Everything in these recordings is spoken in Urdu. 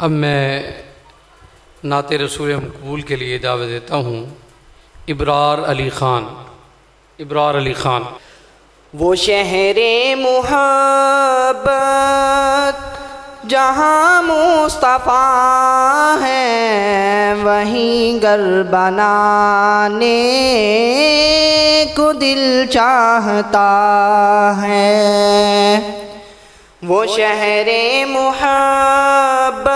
اب میں نعت رسول مقبول کے لیے دعوت دیتا ہوں ابرار علی خان۔ وہ شہر محبت جہاں مصطفیٰ ہے وہیں گھر بنانے کو دل چاہتا ہے۔ وہ شہر محبت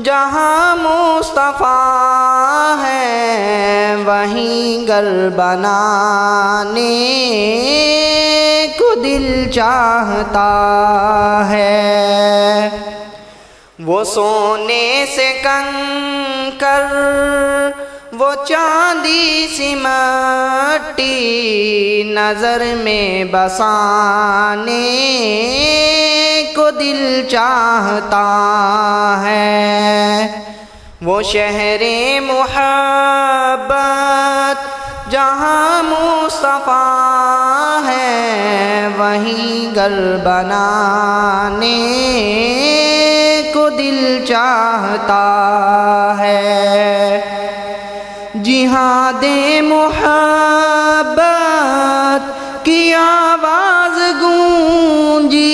جہاں مصطفیٰ ہے وہیں گھر بنانے کو دل چاہتا ہے۔ وہ سونے سے کنکر وہ چاندی سی مٹی نظر میں بسانے کو دل چاہتا ہے۔ وہ شہر محبت جہاں مصطفیٰ ہے وہیں گھر بنانے کو دل چاہتا ہے۔ جہاد محبت کی آواز گونجی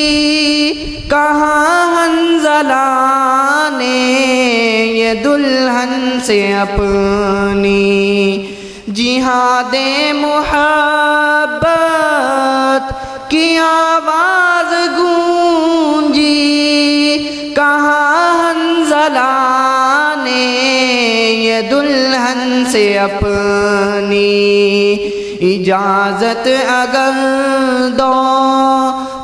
کہاں حنظلہ نے یہ دلہن سے اپنی۔ جہاد محبت کی آواز گونجی کہاں حنظلہ نے یہ دلہن سے اپنی۔ اجازت اگر دو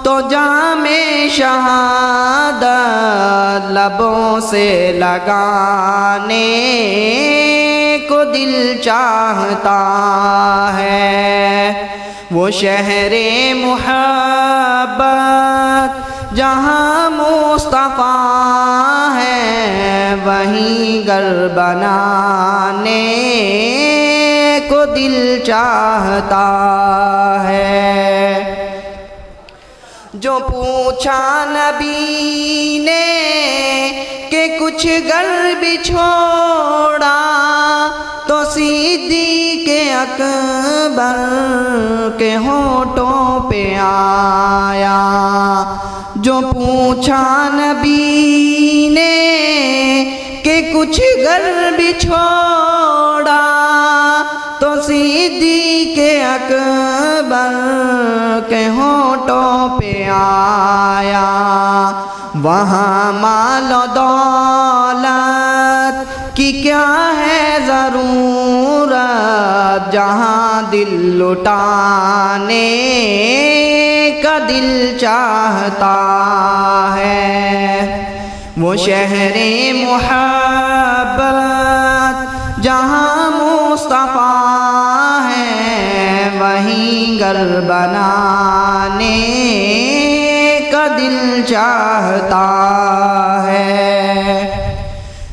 تو جام شہادت لبوں سے لگانے کو دل چاہتا ہے۔ وہ شہر محبت جہاں مصطفیٰ ہے وہیں گھر بنانے کو دل چاہتا ہے۔ جو پوچھا نبی نے کہ کچھ گھر بھی چھوڑا تو صدیق اکبر کے ہونٹوں پہ آیا۔ جو پوچھا نبی نے کہ کچھ گھر بھی چھوڑا تو صدیق اکبر کے ہونٹوں پہ آیا۔ وہاں مال و دولت کی کیا ہے ضرورت جہاں دل لٹانے کا دل چاہتا ہے۔ وہ شہر محبت جہاں مصطفیٰ ہے وہیں گھر بنانے کا دل چاہتا ہے۔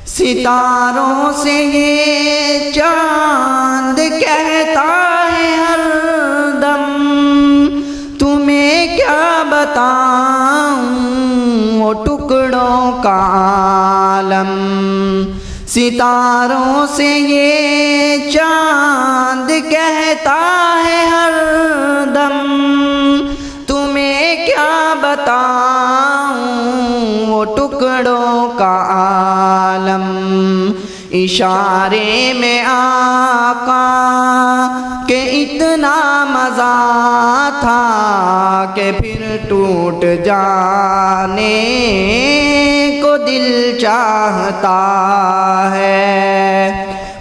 ستاروں سے یہ چاند کہتا ہے ہر دم تمہیں کیا بتاؤں وہ ٹکڑوں کا عالم۔ ستاروں سے یہ چاند کہتا ہے ہر دم تمہیں کیا بتاؤں وہ ٹکڑوں کا عالم۔ اشارے میں آقا کہ اتنا مزہ تھا کہ پھر ٹوٹ جانے کو دل چاہتا ہے۔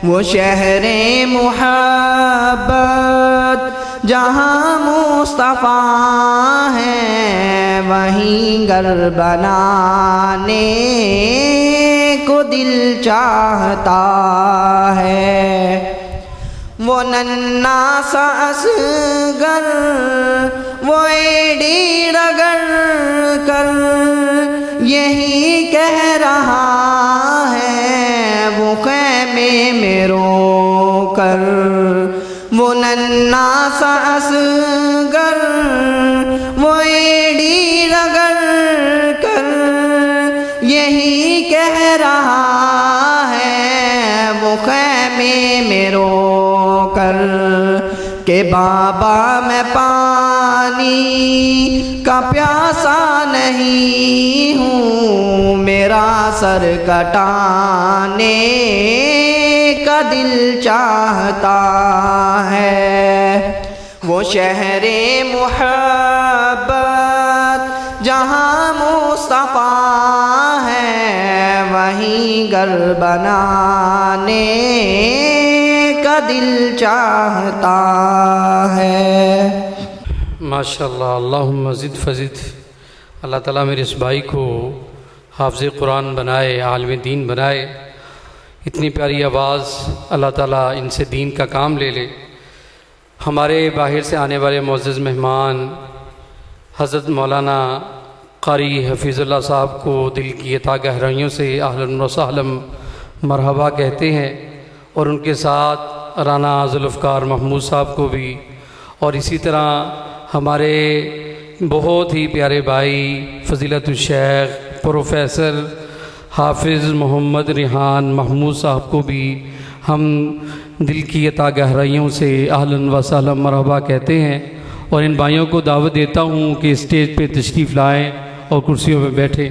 وہ شہر محبت جہاں مصطفیٰ ہے وہیں گھر بنانے کو دل چاہتا ہے۔ وہ ننھا سا اصغر وہ ایڑی رگڑ کر یہی کہہ رہا ہے وہ خیمے میں رو کر۔ وہ ننھا سا اصغر وہ ایڑی رگڑ کر یہی کہ بابا میں پانی کا پیاسا نہیں ہوں، میرا سر کٹانے کا دل چاہتا ہے۔ وہ شہر محبت جہاں مصطفیٰ ہے، وہیں گھر بنانے کا دل چاہتا ہے۔ ماشاءاللہ، اللہم زد فزد۔ اللہ تعالیٰ میرے اس بھائی کو حافظ قرآن بنائے، عالم دین بنائے، اتنی پیاری آواز، اللہ تعالیٰ ان سے دین کا کام لے لے۔ ہمارے باہر سے آنے والے معزز مہمان حضرت مولانا قاری حفیظ اللہ صاحب کو دل کی عطا گہرائیوں سے اہلاً و سہلاً مرحبا کہتے ہیں، اور ان کے ساتھ رانا ذوالفقار محمود صاحب کو بھی، اور اسی طرح ہمارے بہت ہی پیارے بھائی فضیلت الشیخ پروفیسر حافظ محمد ریحان محمود صاحب کو بھی ہم دل کی عطا گہرائیوں سے اہلاً و سہلاً مرحبا کہتے ہیں، اور ان بھائیوں کو دعوت دیتا ہوں کہ اسٹیج پہ تشریف لائیں اور کرسیوں پہ بیٹھیں۔